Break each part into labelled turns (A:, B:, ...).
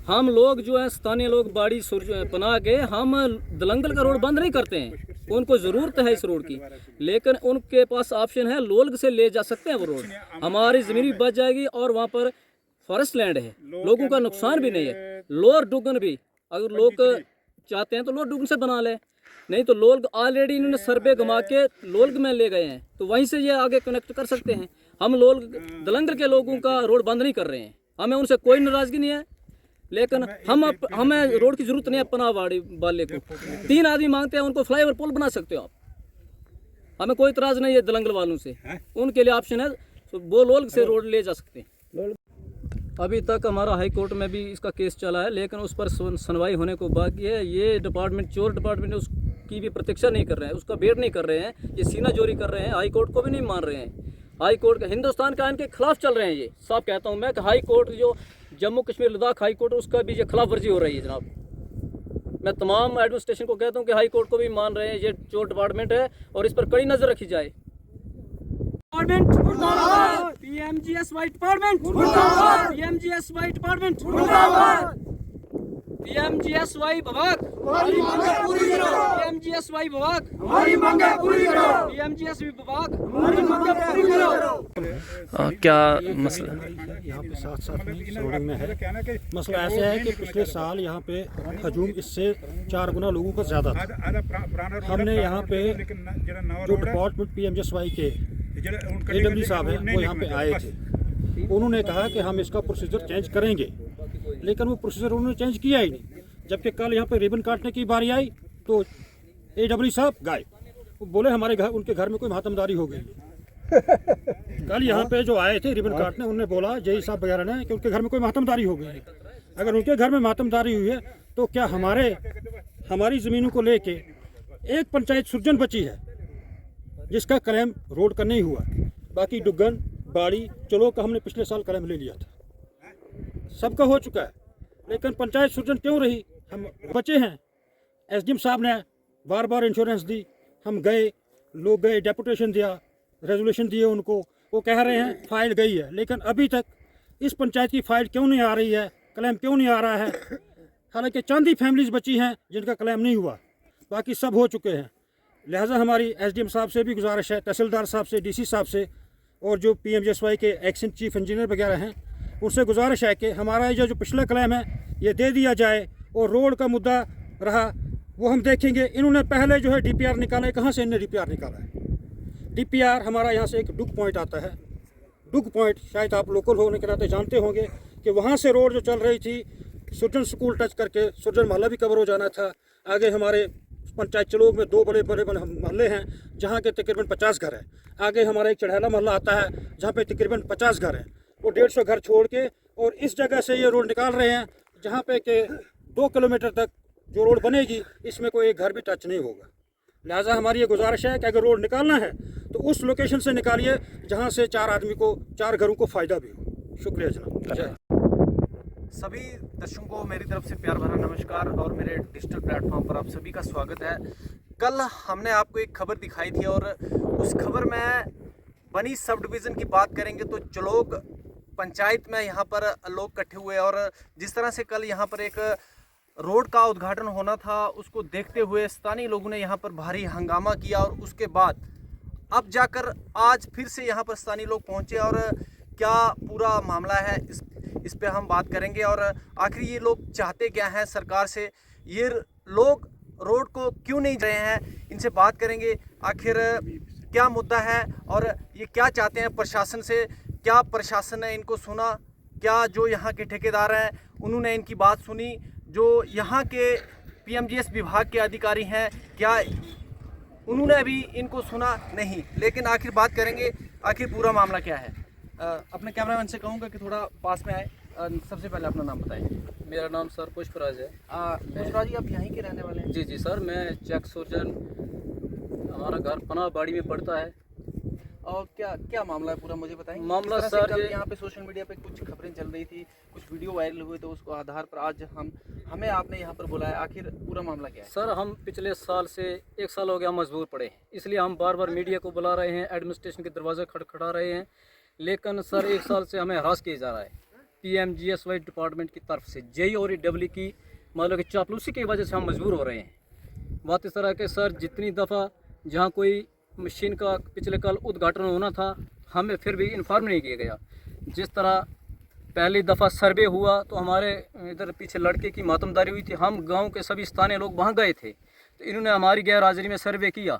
A: हम लोग जो है स्थानीय लोग बाड़ी बना के हम दलंगल का रोड बंद नहीं करते हैं, उनको ज़रूरत है इस रोड की, लेकिन उनके पास ऑप्शन है लोल्ग से ले जा सकते हैं वो रोड, हमारी ज़मीन भी बच जाएगी और वहाँ पर फॉरेस्ट लैंड है, लोगों का नुकसान भी नहीं है। लोअर डुगन भी अगर लोग चाहते हैं तो लोअर डुगन से बना ले, नहीं तो लोल्ग ऑलरेडी इन्होंने सर्वे घुमा के लोल्ग में ले गए हैं, तो वहीं से ये आगे कनेक्ट कर सकते हैं। हम लोग दलंगल के लोगों का रोड बंद नहीं कर रहे हैं, हमें उनसे कोई नाराज़गी नहीं है, लेकिन हमें रोड की जरूरत नहीं है। अपना वाले को 3 आदमी मांगते हैं, उनको फ्लाईओवर पुल बना सकते हो आप, हमें कोई इतराज़ नहीं है दलंगल वालों से, उनके लिए ऑप्शन है, तो वो लोग से रोड ले जा सकते हैं। अभी तक हमारा हाई कोर्ट में भी इसका केस चला है, लेकिन उस पर सुनवाई होने को बाकी है। ये डिपार्टमेंट, चोर डिपार्टमेंट उसकी भी प्रतीक्षा नहीं कर रहे हैं, उसका वेट नहीं कर रहे हैं, ये सीना चोरी कर रहे हैं, हाई कोर्ट को भी नहीं मान रहे हैं। हाई कोर्ट का हिंदुस्तान का इनके खिलाफ चल रहे हैं, ये साफ कहता हूँ मैं कि हाई कोर्ट जो जम्मू कश्मीर लद्दाख हाई कोर्ट, उसका भी ये खिलाफ वर्जी हो रही है जनाब। मैं तमाम एडमिनिस्ट्रेशन को कहता हूँ कि हाई कोर्ट को भी मान रहे हैं, ये चोर डिपार्टमेंट है और इस पर कड़ी नज़र रखी जाए। PMGSY डिपार्टमेंट मुर्दाबाद, PMGSY डिपार्टमेंट मुर्दाबाद, PMGSY विभाग हमारी मांगे पूरी करो, PMGSY विभाग हमारी मांगे पूरी करो, PMGSY विभाग हमारी मांगे पूरी करो। क्या मसला
B: यहाँ पे साथ साथ में सरोडिंग में है? मसला ऐसे है कि पिछले साल यहाँ पे हजूम इससे 4 गुना लोगों का ज़्यादा था। हमने यहाँ पे जो डिपार्टमेंट PMGSY के AW साहब हैं वो यहाँ पे आए थे, उन्होंने कहा कि हम इसका प्रोसीजर चेंज करेंगे, लेकिन वो प्रोसीजर उन्होंने चेंज किया ही नहीं। जबकि कल यहाँ पे रिबन काटने की बारी आई तो AW साहब गायब, वो बोले हमारे घर, उनके घर में कोई मातमदारी हो गई। कल यहाँ पे जो आए थे रिबन काटने, उन्होंने बोला जय साहब वगैरह ने कि उनके घर में कोई मातमदारी हो गई। अगर उनके घर में मातमदारी हुई है तो क्या हमारी ज़मीनों को लेके एक पंचायत सुरजन बची है जिसका क्लेम रोड का नहीं हुआ, बाकी डुगन बाड़ी चलो का हमने पिछले साल क्लेम ले लिया था, सबका हो चुका है, लेकिन पंचायत सुरजन क्यों रही? हम बचे हैं। SDM साहब ने बार बार इंश्योरेंस दी, हम गए, लोग गए, डेपुटेशन दिया, रेजोल्यूशन दिए उनको, वो कह रहे हैं फाइल गई है, लेकिन अभी तक इस पंचायत की फाइल क्यों नहीं आ रही है, क्लेम क्यों नहीं आ रहा है? हालांकि चंद ही फैमिलीज बची हैं जिनका क्लेम नहीं हुआ, बाकी सब हो चुके हैं। लिहाजा हमारी SDM साहब से भी गुजारिश है, तहसीलदार साहब से, DC साहब से, और जो PMGSY के एक्शन चीफ इंजीनियर वगैरह हैं उनसे गुजारिश है कि हमारा ये जो पिछला क्लेम है ये दे दिया जाए, और रोड का मुद्दा रहा वो हम देखेंगे। इन्होंने पहले जो है DPR निकाला है, कहाँ से इन्होंने DPR निकाला है? DPR हमारा यहाँ से एक डुग पॉइंट आता है, डुग पॉइंट शायद आप लोकल होने के नाते जानते होंगे कि वहाँ से रोड जो चल रही थी सुरजन स्कूल टच करके सुरजन मोहल्ला भी कवर हो जाना था। आगे हमारे पंचायत चलोग में 2 बड़े मोहल्ले हैं जहाँ के तकरीबन 50 घर हैं। आगे हमारा एक चढ़ैला मोहल्ला आता है जहाँ पे तकरीबन 50 घर हैं। वो 150 घर छोड़ के और इस जगह से ये रोड निकाल रहे हैं जहाँ पे के 2 किलोमीटर तक जो रोड बनेगी इसमें कोई एक घर भी टच नहीं होगा। लिहाजा हमारी ये गुजारिश है कि अगर रोड निकालना है तो उस लोकेशन से निकालिए जहाँ से 4 घरों को फ़ायदा भी हो। शुक्रिया जनाब।
C: सभी दर्शकों को मेरी तरफ से प्यार भरा नमस्कार और मेरे डिजिटल प्लेटफॉर्म पर आप सभी का स्वागत है। कल हमने आपको एक खबर दिखाई थी और उस खबर में बनी सब डिवीज़न की बात करेंगे तो चलोग पंचायत में यहाँ पर लोग इकट्ठे हुए और जिस तरह से कल यहाँ पर एक रोड का उद्घाटन होना था उसको देखते हुए स्थानीय लोगों ने यहाँ पर भारी हंगामा किया और उसके बाद अब जाकर आज फिर से यहाँ पर स्थानीय लोग पहुँचे और क्या पूरा मामला है इस पे हम बात करेंगे और आखिर ये लोग चाहते क्या हैं सरकार से, ये लोग रोड को क्यों नहीं रहे हैं, इनसे बात करेंगे। आखिर क्या मुद्दा है और ये क्या चाहते हैं प्रशासन से, क्या प्रशासन ने इनको सुना, क्या जो यहाँ के ठेकेदार हैं उन्होंने इनकी बात सुनी, जो यहाँ के PMGS विभाग के अधिकारी हैं क्या उन्होंने भी इनको सुना? नहीं। लेकिन आखिर बात करेंगे आखिर पूरा मामला क्या है। अपने कैमरामैन से कहूँगा कि थोड़ा पास में आए। सबसे पहले अपना नाम बताएं।
A: मेरा नाम सर पुष्पराज है।
C: पुष्पराज जी आप यहीं के रहने वाले हैं?
A: जी जी सर, मैं चेक सुरजन, हमारा घर पना बाड़ी में पड़ता है।
C: और क्या मामला है पूरा मुझे बताएं।
A: मामला सर
C: यहाँ पे सोशल मीडिया पे कुछ खबरें चल रही थी, कुछ वीडियो वायरल हुए, तो उसको आधार पर आज हमें आपने यहाँ पर बुलाया। आखिर पूरा मामला क्या है?
A: सर हम पिछले साल से 1 साल हो गया मजबूर पड़े हैं, इसलिए हम बार बार मीडिया को बुला रहे हैं, एडमिनिस्ट्रेशन के दरवाजे खटखटा रहे हैं, लेकिन सर 1 साल से हमें हरास किया जा रहा है। PMGSY डिपार्टमेंट की तरफ से जेई और डब्ल्यू की मतलब कि चापलूसी की वजह से हम मजबूर हो रहे हैं। बात इस तरह के सर जितनी दफ़ा जहाँ कोई मशीन का पिछले कल उद्घाटन होना था हमें फिर भी इन्फॉर्म नहीं किया गया। जिस तरह पहली दफ़ा सर्वे हुआ तो हमारे इधर पीछे लड़के की मातमदारी हुई थी, हम गांव के सभी स्थानीय लोग वहां गए थे तो इन्होंने हमारी गैर हाजिरी में सर्वे किया।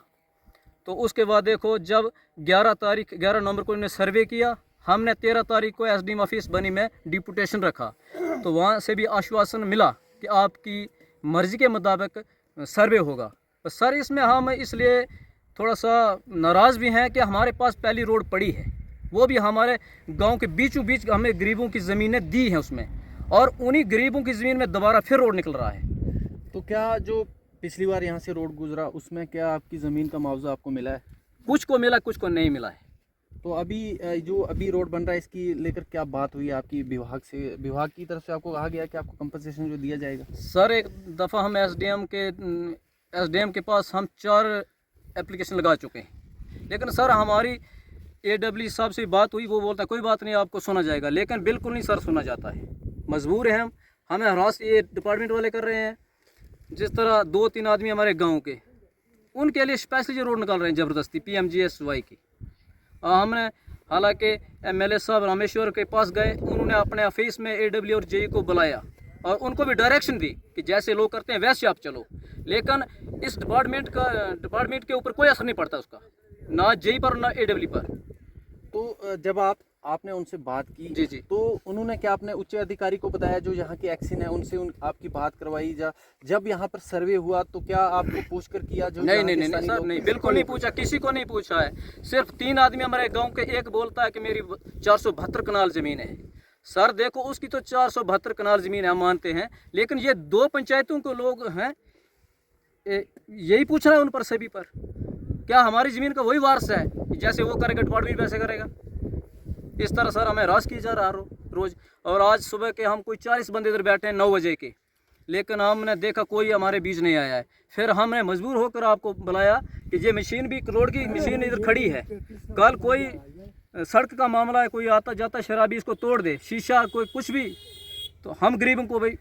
A: तो उसके बाद देखो जब 11 नवंबर को इन्होंने सर्वे किया, हमने 13 तारीख को SDM ऑफिस बनी में डिपुटेशन रखा तो वहाँ से भी आश्वासन मिला कि आपकी मर्ज़ी के मुताबिक सर्वे होगा। तो सर इसमें हम इसलिए थोड़ा सा नाराज़ भी हैं कि हमारे पास पहली रोड पड़ी है, वो भी हमारे गांव के बीचों बीच हमें गरीबों की ज़मीनें दी हैं उसमें, और उन्हीं गरीबों की ज़मीन में दोबारा फिर रोड निकल रहा है।
C: तो क्या जो पिछली बार यहाँ से रोड गुजरा उसमें क्या आपकी ज़मीन का मुआवजा आपको मिला है?
A: कुछ को मिला, कुछ को नहीं मिला है।
C: तो अभी जो अभी रोड बन रहा है इसकी लेकर क्या बात हुई आपकी विभाग से? विभाग की तरफ से आपको कहा गया कि आपको कंपनसेशन जो दिया जाएगा?
A: सर एक दफ़ा हम एसडीएम के पास हम 4 एप्लीकेशन लगा चुके हैं, लेकिन सर हमारी AW साहब से बात हुई, वो बोलता है कोई बात नहीं आपको सुना जाएगा, लेकिन बिल्कुल नहीं सर सुना जाता है। मजबूर हैं हम, हमें हरास ये डिपार्टमेंट वाले कर रहे हैं। जिस तरह 2-3 आदमी हमारे गांव के उनके लिए स्पेशली रोड निकाल रहे हैं ज़बरदस्ती PMGSY की। हमने हालांकि MLA साहब रामेश्वर के पास गए, उन्होंने अपने ऑफिस में AW और JE को बुलाया और उनको भी डायरेक्शन दी कि जैसे लोग करते हैं वैसे आप चलो, लेकिन इस डिपार्टमेंट के ऊपर कोई असर नहीं पड़ता उसका, ना JE पर ना AW पर।
C: तो जब आपने उनसे बात की
A: जी
C: तो उन्होंने क्या अपने उच्च अधिकारी को बताया जो यहाँ के एक्शन है उनसे आपकी बात करवाई? जब यहाँ पर सर्वे हुआ तो क्या आपको पूछ कर किया? जो
A: नहीं सर नहीं, बिल्कुल नहीं पूछा, किसी को नहीं पूछा है। सिर्फ 3 आदमी हमारे गांव के, एक बोलता है कि मेरी 472 कनाल ज़मीन है। सर देखो उसकी तो 472 कनाल ज़मीन है हम मानते हैं, लेकिन ये 2 पंचायतों के लोग हैं, यही पूछना है उन पर सभी पर, क्या हमारी ज़मीन का वही वारस है? जैसे वो करेगा डिपार्टमेंट वैसे करेगा। इस तरह सर हमें हरास किया जा रहा रोज़। और आज सुबह के हम कोई 40 बंदे इधर बैठे हैं 9 बजे के, लेकिन हमने देखा कोई हमारे बीच नहीं आया है। फिर हमने मजबूर होकर आपको बुलाया कि ये मशीन भी रोड की मशीन इधर खड़ी है, कल कोई सड़क का मामला है, कोई आता जाता शराबी इसको तोड़ दे, शीशा कोई कुछ भी, तो हम गरीबों को भाई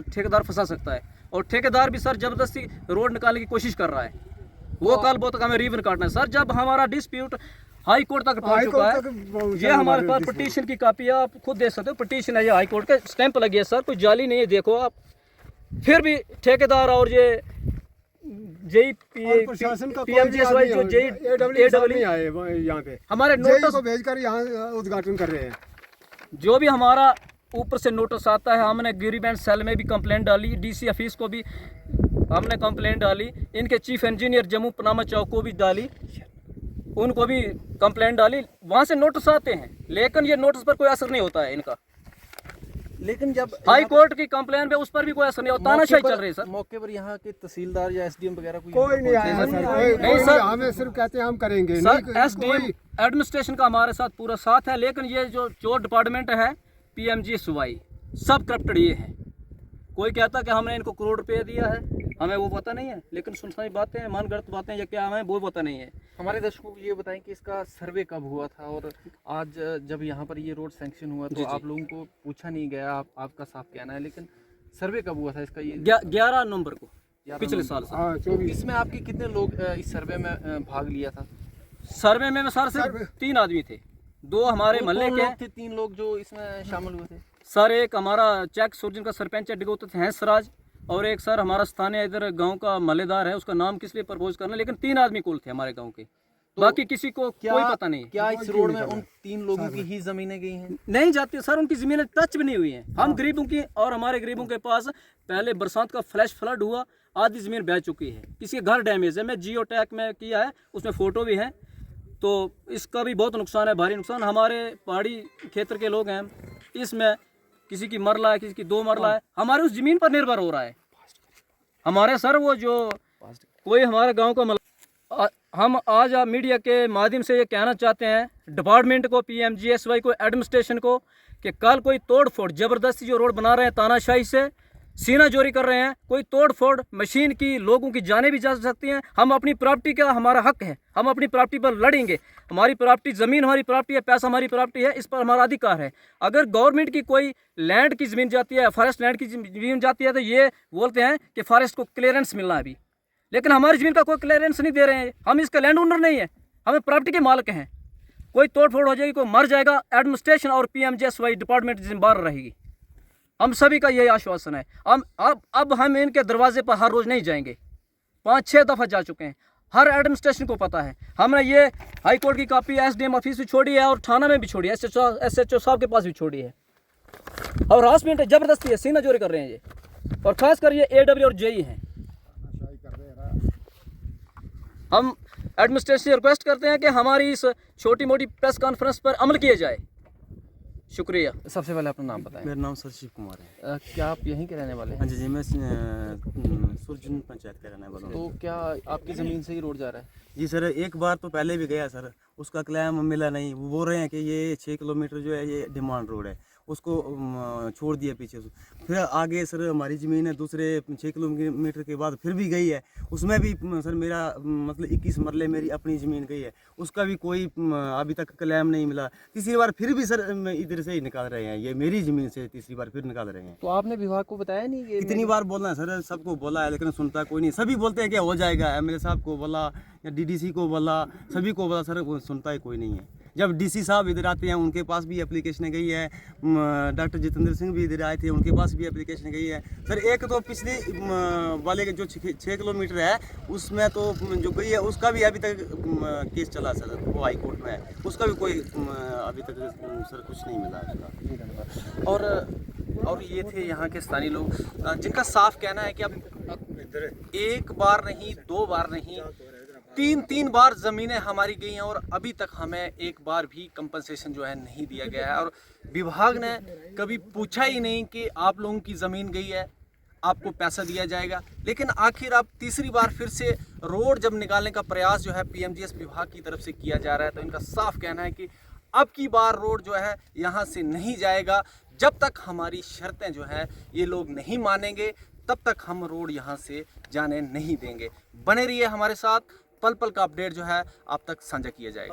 A: ठेकेदार फंसा सकता है। और ठेकेदार भी सर ज़बरदस्ती रोड निकालने की कोशिश कर रहा है। वो कल बहुत हमें रिवन काटना है सर। जब हमारा डिस्प्यूट हाई कोर्ट तक पहुंच चुका है, ये हमारे पास पिटीशन की कापी है, आप खुद देख सकते हो, पिटीशन है, ये हाई कोर्ट का स्टैंप लगी है सर, कोई जाली नहीं है, देखो आप। फिर भी ठेकेदार और ये PMGSY जो JE
D: आए यहाँ पे
A: हमारे नोटिस
D: को भेजकर यहाँ उद्घाटन कर रहे हैं।
A: जो भी हमारा ऊपर से नोटिस आता है, हमने ग्रीवेंस सेल में भी कंप्लेंट डाली, DC ऑफिस को भी हमने कंप्लेंट डाली, इनके चीफ इंजीनियर जम्मू पनामा चौक को भी डाली, उनको भी कंप्लेंट डाली, वहाँ से नोटिस आते हैं, लेकिन ये नोटिस पर कोई असर नहीं होता है इनका।
C: लेकिन जब
A: हाई कोर्ट की कंप्लेंट पे उस पर भी कोई असर नहीं होता, तानाशाही चल रही है सर।
C: मौके पर यहाँ के तहसीलदार या SDM वगैरह
D: कोई नहीं आया सर,
A: नहीं सर,
D: हमें सिर्फ कहते हैं हम करेंगे।
A: सर SDM एडमिनिस्ट्रेशन का हमारे साथ पूरा साथ है, लेकिन ये जो डिपार्टमेंट है PMGSY सब करप्टेड ये है। कोई कहता कि हमने इनको करोड़ रुपये दिया है, हमें वो पता नहीं है, लेकिन सुनसाई बातें हैं, मनगढ़ंत बातें या क्या हमें वो पता नहीं है।
C: हमारे दर्शकों को ये बताएं कि इसका सर्वे कब हुआ था और आज जब यहाँ पर ये रोड सैंक्शन हुआ तो आप लोगों को पूछा नहीं गया? आपका साफ कहना है, लेकिन सर्वे कब हुआ था इसका? ये
A: 11 नवंबर को पिछले साल से।
C: तो इसमें आपके कितने लोग इस सर्वे में भाग लिया था?
A: सर्वे में सर सिर्फ 3 आदमी थे, 2 हमारे महल्ले के,
C: 3 लोग जो इसमें शामिल हुए थे।
A: सर एक हमारा चेक सुरजन का सरपंच है डिगोत है सराज, और एक सर हमारा स्थानीय इधर गांव का महल्लेदार है, उसका नाम किस लिए प्रपोज करना, लेकिन 3 आदमी कुल थे हमारे गांव के, बाकी किसी को कोई पता नहीं।
C: क्या इस रोड में उन 3 लोगों की ही जमीनें गई हैं?
A: नहीं जाती सर, उनकी जमीनें टच भी नहीं हुई हैं। हम गरीबों की, और हमारे गरीबों के पास पहले बरसात का फ्लैश फ्लड हुआ, आधी ज़मीन बह चुकी है, किसी के घर डैमेज है, मैं जियो टैग में किया है, उसमें फ़ोटो भी है, तो इसका भी बहुत नुकसान है, भारी नुकसान। हमारे पहाड़ी क्षेत्र के लोग हैं, इसमें किसी की मरला है, किसी की 2 मरला है, हमारे उस ज़मीन पर निर्भर हो रहा है। हमारे सर वो जो कोई हमारे गांव का हम आज आप मीडिया के माध्यम से ये कहना चाहते हैं डिपार्टमेंट को, PMGSY को, एडमिनिस्ट्रेशन को, कि कल कोई तोड़ फोड़ ज़बरदस्ती जो रोड बना रहे हैं तानाशाही से, सीना चोरी कर रहे हैं, कोई तोड़ फोड़ मशीन की, लोगों की जानें भी जा सकती हैं। हम अपनी प्रॉपर्टी का हमारा हक है, हम अपनी प्रॉपर्टी पर लड़ेंगे। हमारी प्रॉपर्टी, ज़मीन हमारी प्रॉपर्टी है, पैसा हमारी प्रॉपर्टी है, इस पर हमारा अधिकार है। अगर गवर्नमेंट की कोई लैंड की ज़मीन जाती है, फॉरेस्ट लैंड की ज़मीन जाती है, तो ये बोलते हैं कि फॉरेस्ट को क्लियरेंस मिलना है अभी, लेकिन हमारी ज़मीन का कोई क्लियरेंस नहीं दे रहे हैं। हम इसका लैंड ओनर नहीं है, हमें प्रॉपर्टी के मालिक हैं। कोई तोड़ फोड़ हो जाएगी, कोई मर जाएगा, एडमिनिस्ट्रेशन और PMGSY डिपार्टमेंट जिम्मेदार रहेगी। हम सभी का यही आश्वासन है। अब हम इनके दरवाजे पर हर रोज़ नहीं जाएंगे, 5-6 दफ़ा जा चुके हैं, हर एडमिनिस्ट्रेशन को पता है। हमने ये हाई कोर्ट की कॉपी SDM ऑफिस भी छोड़ी है और थाना में भी छोड़ी है, SHO साहब के पास भी छोड़ी है। और हरासमेंट है, ज़बरदस्ती है, सीना चोरी कर रहे हैं ये, और ख़ासकर ये AW और JE हैं। हम एडमिनिस्ट्रेशन से रिक्वेस्ट करते हैं कि हमारी इस छोटी मोटी प्रेस कॉन्फ्रेंस पर अमल किया जाए। शुक्रिया।
C: सबसे पहले अपना नाम बताएं।
E: मेरा नाम सर शिव कुमार है।
C: क्या आप यहीं के रहने वाले हैं?
E: हाँ जी मैं सुरजन पंचायत का रहने वाला हूँ।
C: तो क्या आपकी ज़मीन से ही रोड जा रहा है?
E: जी सर, एक बार तो पहले भी गया सर, उसका क्लेम मिला नहीं। वो बोल रहे हैं कि ये 6 किलोमीटर जो है ये डिमांड रोड है, उसको छोड़ दिया पीछे। फिर आगे सर हमारी ज़मीन है, दूसरे 6 किलोमीटर के बाद फिर भी गई है, उसमें भी सर मेरा मतलब 21 मरले मेरी अपनी ज़मीन गई है, उसका भी कोई अभी तक क्लेम नहीं मिला। तीसरी बार फिर भी सर इधर से ही निकाल रहे हैं, ये मेरी ज़मीन से तीसरी बार फिर निकाल रहे हैं।
C: तो आपने विभाग को बताया नहीं कि
E: कितनी बार बोलना है सर, सबको बोला है लेकिन सुनता कोई नहीं। सभी बोलते हैं कि हो जाएगा, MLA साहब को बोला या DDC को बोला, सभी को बोला, सर वो सुनता ही कोई नहीं है। जब DC साहब इधर आते हैं उनके पास भी एप्लीकेशन गई है, डॉक्टर जितेंद्र सिंह भी इधर आए थे, उनके पास भी एप्लीकेशन गई है। सर एक तो पिछले वाले के जो 6 किलोमीटर है उसमें तो जो गई है उसका भी अभी तक केस चला सर, वो हाई कोर्ट में है, उसका भी कोई अभी तक सर कुछ नहीं मिला उसका।
C: और ये थे यहाँ के स्थानीय लोग जिनका साफ कहना है कि अब एक बार नहीं, 2 बार नहीं, 3 बार ज़मीनें हमारी गई हैं और अभी तक हमें एक बार भी कंपनसेशन जो है नहीं दिया गया है। और विभाग ने कभी पूछा ही नहीं कि आप लोगों की ज़मीन गई है, आपको पैसा दिया जाएगा। लेकिन आखिर अब तीसरी बार फिर से रोड जब निकालने का प्रयास जो है PMGS विभाग की तरफ से किया जा रहा है, तो इनका साफ कहना है कि अब की बार रोड जो है यहाँ से नहीं जाएगा। जब तक हमारी शर्तें जो है ये लोग नहीं मानेंगे, तब तक हम रोड यहाँ से जाने नहीं देंगे। बने रहिए हमारे साथ, पल पल का अपडेट जो है आप तक साझा किया जाएगा।